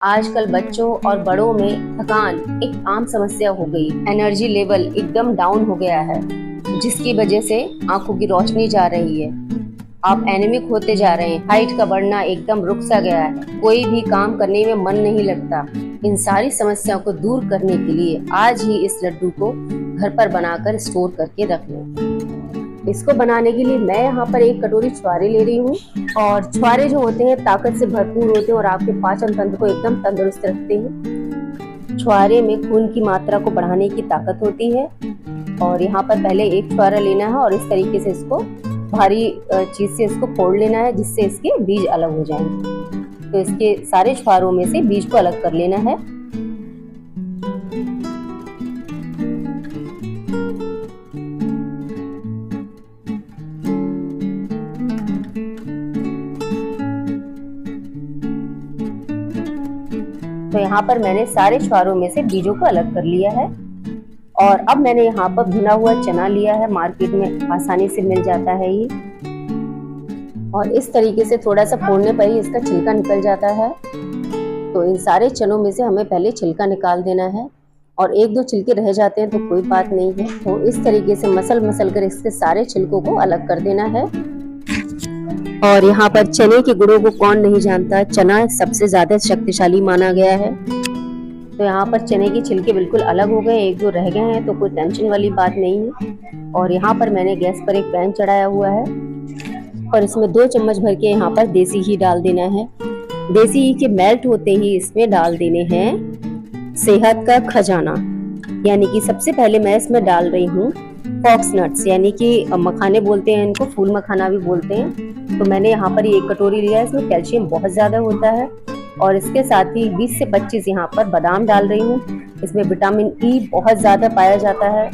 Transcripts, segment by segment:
आजकल बच्चों और बड़ों में थकान एक आम समस्या हो गई। एनर्जी लेवल एकदम डाउन हो गया है, जिसकी वजह से आंखों की रोशनी जा रही है। आप एनीमिक होते जा रहे हैं। हाइट का बढ़ना एकदम रुक सा गया है। कोई भी काम करने में मन नहीं लगता। इन सारी समस्याओं को दूर करने के लिए आज ही इस लड्डू को घर पर बनाकर स्टोर करके रख लें। इसको बनाने के लिए मैं यहाँ पर एक कटोरी छुआरे ले रही हूँ। और छुआरे जो होते हैं ताकत से भरपूर होते हैं और आपके पाचन तंत्र को एकदम तंदुरुस्त रखते हैं। छुआरे में खून की मात्रा को बढ़ाने की ताकत होती है। और यहाँ पर पहले एक छुआरा लेना है और इस तरीके से इसको भारी चीज से इसको फोड़ लेना है, जिससे इसके बीज अलग हो जाएंगे। तो इसके सारे छुआरों में से बीज को अलग कर लेना है। तो यहाँ पर मैंने सारे छुआरों में से बीजों को अलग कर लिया है। और अब मैंने यहाँ पर भुना हुआ चना लिया है, मार्केट में आसानी से मिल जाता है ये। और इस तरीके से थोड़ा सा फोड़ने पर ही इसका छिलका निकल जाता है। तो इन सारे चनों में से हमें पहले छिलका निकाल देना है। और एक दो छिलके रह जाते हैं तो कोई बात नहीं है। तो इस तरीके से मसल कर इसके सारे छिलकों को अलग कर देना है। और यहाँ पर चने के गुणों को कौन नहीं जानता, चना सबसे ज्यादा शक्तिशाली माना गया है। तो यहाँ पर चने के छिलके बिल्कुल अलग हो गए, एक दो रह गए हैं तो कोई टेंशन वाली बात नहीं है। और यहाँ पर मैंने गैस पर एक पैन चढ़ाया हुआ है और इसमें 2 चम्मच भर के यहाँ पर देसी घी डाल देना है। देसी घी के मेल्ट होते ही इसमें डाल देने हैं सेहत का खजाना, यानी कि सबसे पहले मैं इसमें डाल रही हूँ फॉक्स नट्स, यानी कि मखाने बोलते हैं इनको, फूल मखाना भी बोलते हैं। तो मैंने यहाँ पर 1 कटोरी लिया है। इसमें कैल्शियम बहुत ज्यादा होता है। और इसके साथ ही 20 से 25 यहाँ पर बादाम डाल रही हूँ। इसमें विटामिन ई बहुत ज्यादा पाया जाता है।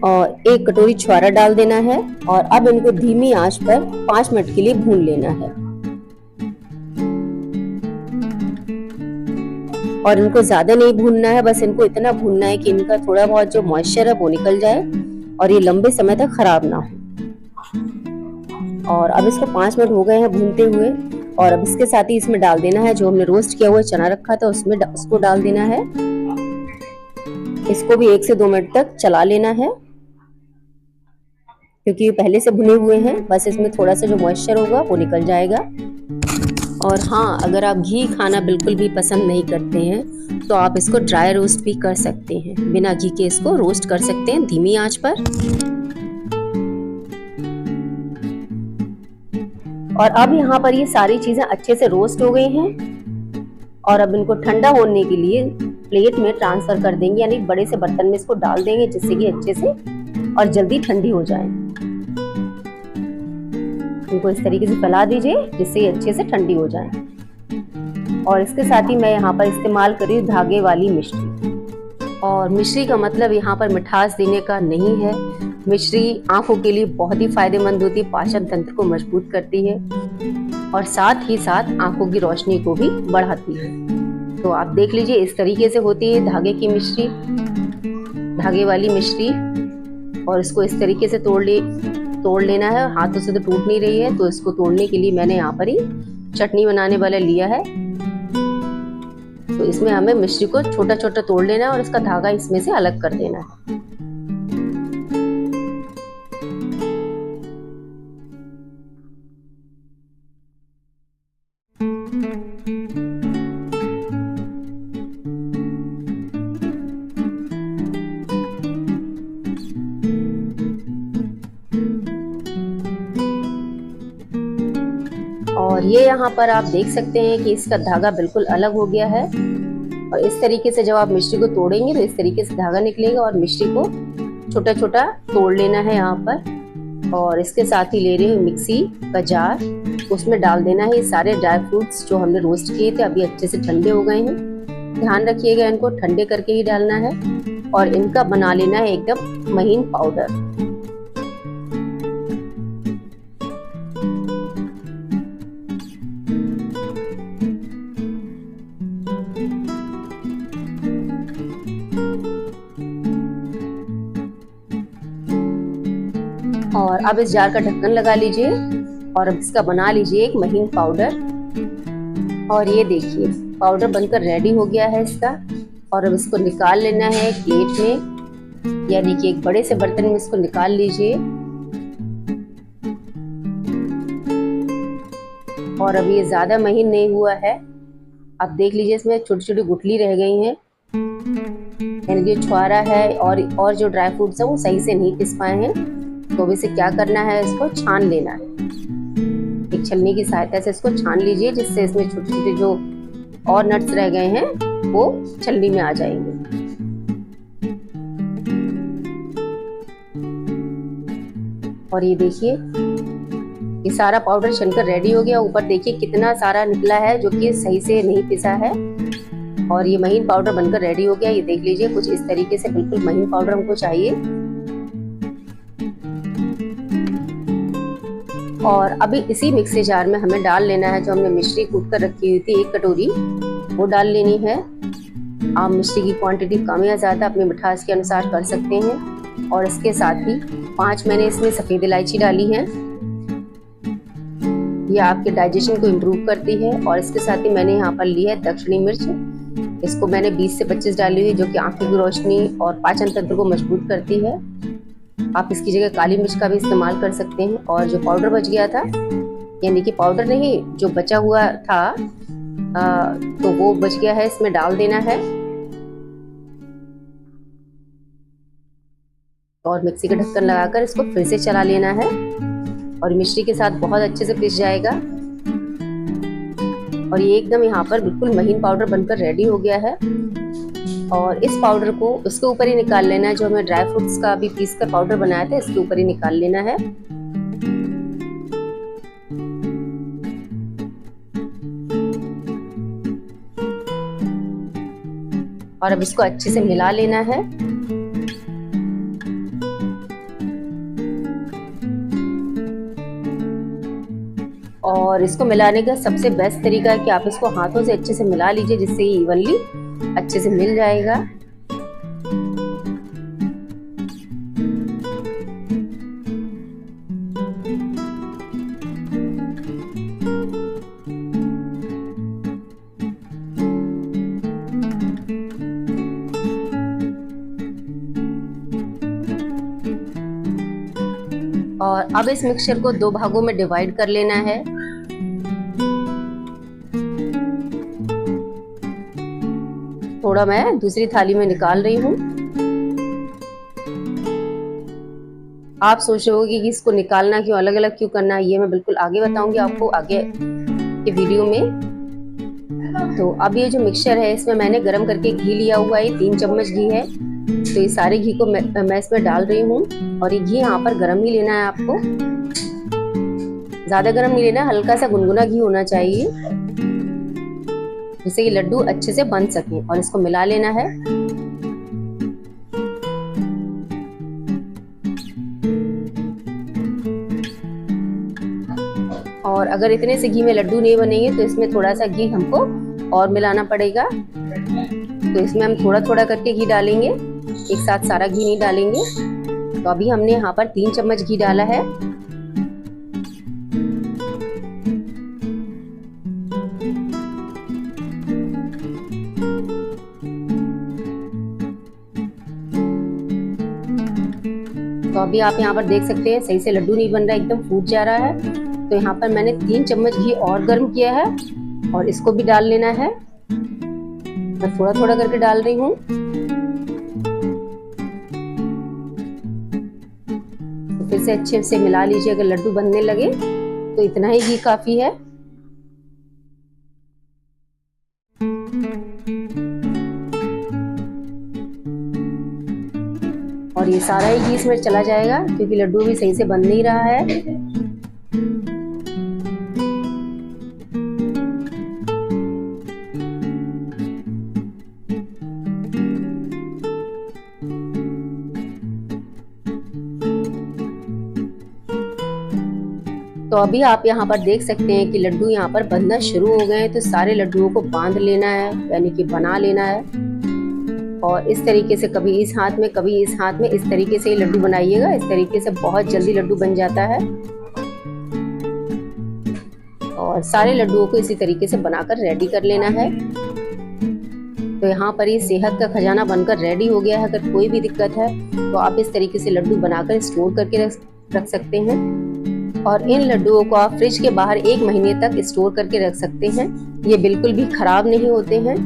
और 1 कटोरी छुआरा डाल देना है। और अब इनको धीमी आंच पर 5 मिनट के लिए भून लेना है। और इनको ज्यादा नहीं भूनना है, बस इनको इतना भूनना है कि इनका थोड़ा बहुत जो मॉइस्चर है वो निकल जाए और ये लंबे समय तक खराब ना हो। और अब इसको 5 मिनट हो गए हैं भूनते हुए। और अब इसके साथ ही इसमें डाल देना है जो हमने रोस्ट किया हुआ चना रखा था, उसमें उसको डाल देना है। इसको भी 1 से 2 मिनट तक चला लेना है, क्योंकि ये पहले से भुने हुए हैं। बस इसमें थोड़ा सा जो मॉइस्चर होगा वो निकल जाएगा। और हाँ, अगर आप घी खाना बिल्कुल भी पसंद नहीं करते हैं तो आप इसको ड्राई रोस्ट भी कर सकते हैं। बिना घी के इसको रोस्ट कर सकते हैं धीमी आंच पर। और अब यहाँ पर ये सारी चीजें अच्छे से रोस्ट हो गई हैं। और अब इनको ठंडा होने के लिए प्लेट में ट्रांसफर कर देंगे, यानी बड़े से बर्तन में इसको डाल देंगे, जिससे कि अच्छे से और जल्दी ठंडी हो जाए। इनको इस तरीके से फैला दीजिए जिससे ये अच्छे से ठंडी हो जाए। और इसके साथ ही मैं यहाँ पर इस्तेमाल करी धागे वाली मिश्री। और मिश्री का मतलब यहाँ पर मिठास देने का नहीं है। मिश्री आंखों के लिए बहुत ही फायदेमंद होती है, पाचन तंत्र को मजबूत करती है और साथ ही साथ आंखों की रोशनी को भी बढ़ाती है। तो आप देख लीजिए, इस तरीके से होती है धागे की मिश्री, धागे वाली मिश्री। और इसको इस तरीके से तोड़ लेना है। हाथों से तो टूट नहीं रही है, तो इसको तोड़ने के लिए मैंने यहाँ पर ही चटनी बनाने वाला लिया है। तो इसमें हमें मिश्री को छोटा छोटा तोड़ लेना है और इसका धागा इसमें से अलग कर देना है। और ये यहाँ पर आप देख सकते हैं कि इसका धागा बिल्कुल अलग हो गया है। और इस तरीके से जब आप मिश्री को तोड़ेंगे तो इस तरीके से धागा निकलेगा। और मिश्री को छोटा छोटा तोड़ लेना है यहाँ पर। और इसके साथ ही ले रही हूँ मिक्सी का जार, उसमें डाल देना है ये सारे ड्राई फ्रूट्स जो हमने रोस्ट किए थे, अभी अच्छे से ठंडे हो गए हैं। ध्यान रखिएगा, इनको ठंडे करके ही डालना है। और इनका बना लेना है एकदम महीन पाउडर। और अब इस जार का ढक्कन लगा लीजिए और अब इसका बना लीजिए एक महीन पाउडर। और ये देखिए पाउडर बनकर रेडी हो गया है इसका। और अब इसको निकाल लेना है प्लेट में, यानी कि एक बड़े से बर्तन में इसको निकाल लीजिए। और अब ये ज्यादा महीन नहीं हुआ है। आप देख लीजिए इसमें छोटी छोटी गुठली रह गई हैं, यानी कि छुआरा है और जो ड्राई फ्रूट्स है वो सही से नहीं पिस पाए हैं। तो अब इसे क्या करना है, इसको छान लेना है। एक छलनी की सहायता से इसको छान लीजिए, जिससे इसमें छोटे छोटे जो और नट्स रह गए हैं वो छलनी में आ जाएंगे। और ये देखिए ये सारा पाउडर छनकर रेडी हो गया। ऊपर देखिए कितना सारा निकला है जो कि सही से नहीं पिसा है। और ये महीन पाउडर बनकर रेडी हो गया। ये देख लीजिए कुछ इस तरीके से बिल्कुल महीन पाउडर हमको चाहिए। और अभी इसी मिक्सी जार में हमें डाल लेना है जो हमने मिश्री कूट कर रखी हुई थी, 1 कटोरी, वो डाल लेनी है। आप मिश्री की क्वांटिटी कम या ज़्यादा अपनी मिठास के अनुसार कर सकते हैं। और इसके साथ ही 5 मैंने इसमें सफ़ेद इलायची डाली है, ये आपके डाइजेशन को इम्प्रूव करती है। और इसके साथ ही मैंने यहाँ पर ली है दक्षिणी मिर्च, इसको मैंने 20 से 25 डाली हुई, जो कि आंखों की रोशनी और पाचन तंत्र को मजबूत करती है। आप इसकी जगह काली मिर्च का भी इस्तेमाल कर सकते हैं। और जो पाउडर बच गया था, यानी कि पाउडर नहीं, जो बचा हुआ था तो वो बच गया है, इसमें डाल देना है। और मिक्सी का ढक्कन लगाकर इसको फिर से चला लेना है। और मिश्री के साथ बहुत अच्छे से पिस जाएगा। और ये एकदम यहाँ पर बिल्कुल महीन पाउडर बनकर रेडी हो गया है। और इस पाउडर को उसके ऊपर ही निकाल लेना है, जो हमें ड्राई फ्रूट्स का अभी पीस कर पाउडर बनाया था, इसके ऊपर ही निकाल लेना है। और अब इसको अच्छे से मिला लेना है। और इसको मिलाने का सबसे बेस्ट तरीका है कि आप इसको हाथों से अच्छे से मिला लीजिए, जिससे ये इवनली अच्छे से मिल जाएगा। और अब इस मिक्सचर को 2 भागों में डिवाइड कर लेना है। थोड़ा मैं दूसरी थाली में निकाल रही हूँ। आप सोच रहे होंगे कि इसको निकालना क्यों, अलग अलग क्यों करना है, ये मैं बिल्कुल आगे बताऊंगी आपको आगे के वीडियो में। तो अब ये जो मिक्सचर है, इसमें मैंने गरम करके घी लिया हुआ है, 3 चम्मच घी है। तो ये सारे घी को मैं इसमें डाल रही हूँ। और ये घी यहाँ पर गरम ही लेना है आपको, ज्यादा गरम नहीं लेना, हल्का सा गुनगुना घी होना चाहिए, जिससे ये लड्डू अच्छे से बन सके। और इसको मिला लेना है। और अगर इतने से घी में लड्डू नहीं बनेंगे तो इसमें थोड़ा सा घी हमको और मिलाना पड़ेगा। तो इसमें हम थोड़ा थोड़ा करके घी डालेंगे, एक साथ सारा घी नहीं डालेंगे। तो अभी हमने यहाँ पर 3 चम्मच घी डाला है। तो अभी आप यहाँ पर देख सकते हैं सही से लड्डू नहीं बन रहा, एकदम फूट जा रहा है। तो यहाँ पर मैंने 3 चम्मच घी और गर्म किया है और इसको भी डाल लेना है। मैं थोड़ा थोड़ा करके डाल रही हूँ। तो फिर से अच्छे से मिला लीजिए। अगर लड्डू बनने लगे तो इतना ही घी काफी है। और ये सारा ही घी इसमें चला जाएगा, क्योंकि लड्डू भी सही से बन नहीं रहा है। तो अभी आप यहाँ पर देख सकते हैं कि लड्डू यहाँ पर बनना शुरू हो गए हैं। तो सारे लड्डुओं को बांध लेना है, यानी कि बना लेना है। और इस तरीके से कभी इस हाथ में कभी इस हाथ में, इस तरीके से ही लड्डू बनाइएगा। इस तरीके से बहुत जल्दी लड्डू बन जाता है। और और सारे लड्डुओं को इसी तरीके से बनाकर रेडी कर लेना है। तो यहाँ पर ये सेहत का खजाना बनकर रेडी हो गया है। अगर कोई भी दिक्कत है तो आप इस तरीके से लड्डू बनाकर स्टोर करके रख सकते हैं और इन लड्डुओं को आप फ्रिज के बाहर 1 महीने तक स्टोर करके रख सकते हैं। ये बिल्कुल भी खराब नहीं होते हैं।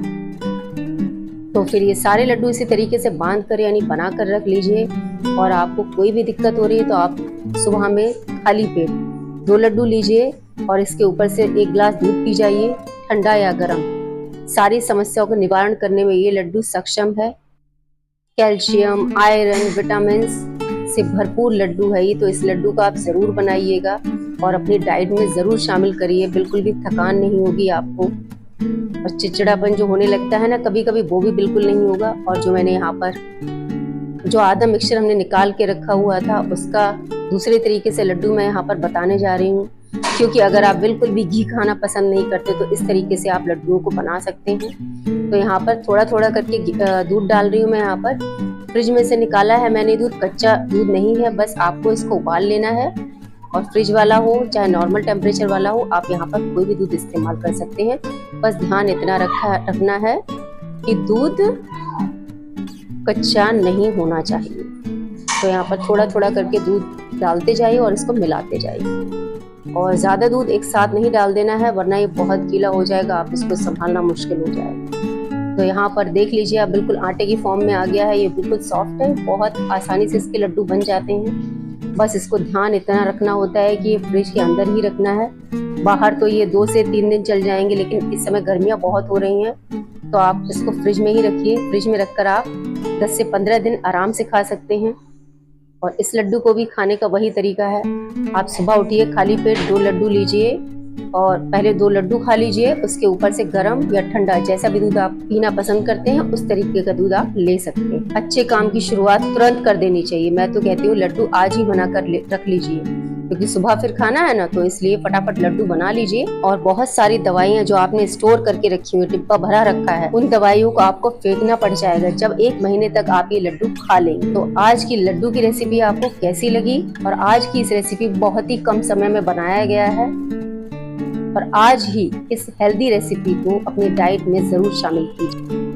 तो फिर ये सारे लड्डू इसी तरीके से बांध कर यानी बना कर रख लीजिए और आपको कोई भी दिक्कत हो रही है तो आप सुबह में खाली पेट 2 लड्डू लीजिए और इसके ऊपर से 1 गिलास दूध पी जाइए, ठंडा या गर्म। सारी समस्याओं का निवारण करने में ये लड्डू सक्षम है। कैल्शियम, आयरन, विटामिन से भरपूर लड्डू है ये। तो इस लड्डू का आप जरूर बनाइएगा और अपनी डाइट में जरूर शामिल करिए। बिल्कुल भी थकान नहीं होगी आपको और चिड़चिड़ापन जो होने लगता है ना कभी कभी, वो भी बिल्कुल नहीं होगा। और जो मैंने यहाँ पर जो आधा मिक्सचर हमने निकाल के रखा हुआ था उसका दूसरे तरीके से लड्डू मैं यहाँ पर बताने जा रही हूँ, क्योंकि अगर आप बिल्कुल भी घी खाना पसंद नहीं करते तो इस तरीके से आप लड्डुओं को बना सकते हैं। तो यहाँ पर थोड़ा थोड़ा करके दूध डाल रही हूँ मैं। यहाँ पर फ्रिज में से निकाला है मैंने दूध, कच्चा दूध नहीं है। बस आपको इसको उबाल लेना है और फ्रिज वाला हो चाहे नॉर्मल टेम्परेचर वाला हो, आप यहाँ पर कोई भी दूध इस्तेमाल कर सकते हैं। बस ध्यान इतना रखना है कि दूध कच्चा नहीं होना चाहिए। तो यहाँ पर थोड़ा थोड़ा करके दूध डालते जाइए और इसको मिलाते जाइए और ज़्यादा दूध एक साथ नहीं डाल देना है, वरना ये बहुत गीला हो जाएगा, आप इसको संभालना मुश्किल हो जाएगा। तो यहाँ पर देख लीजिए आप बिल्कुल आटे की फॉर्म में आ गया है। ये बिल्कुल सॉफ्ट है, बहुत आसानी से इसके लड्डू बन जाते हैं। बस इसको ध्यान इतना रखना होता है कि ये फ्रिज के अंदर ही रखना है। बाहर तो ये 2 से 3 दिन चल जाएंगे, लेकिन इस समय गर्मियाँ बहुत हो रही हैं तो आप इसको फ्रिज में ही रखिए। फ्रिज में रखकर आप 10 से 15 दिन आराम से खा सकते हैं। और इस लड्डू को भी खाने का वही तरीका है, आप सुबह उठिए, खाली पेट 2 लड्डू लीजिए और पहले 2 लड्डू खा लीजिए, उसके ऊपर से गरम या ठंडा जैसा भी दूध आप पीना पसंद करते हैं उस तरीके का दूध आप ले सकते हैं। अच्छे काम की शुरुआत तुरंत कर देनी चाहिए। मैं तो कहती हूँ लड्डू आज ही बना कर रख लीजिए, क्योंकि सुबह फिर खाना है ना, तो इसलिए फटाफट लड्डू बना लीजिए। और बहुत सारी दवाइयाँ जो आपने स्टोर करके रखी हुई, डिब्बा भरा रखा है, उन दवाइयों को आपको फेंकना पड़ जाएगा जब 1 महीने तक आप ये लड्डू खा लेंगे। तो आज की लड्डू की रेसिपी आपको कैसी लगी? और आज की इस रेसिपी बहुत ही कम समय में बनाया गया है और आज ही इस हेल्दी रेसिपी को अपनी डाइट में जरूर शामिल कीजिए।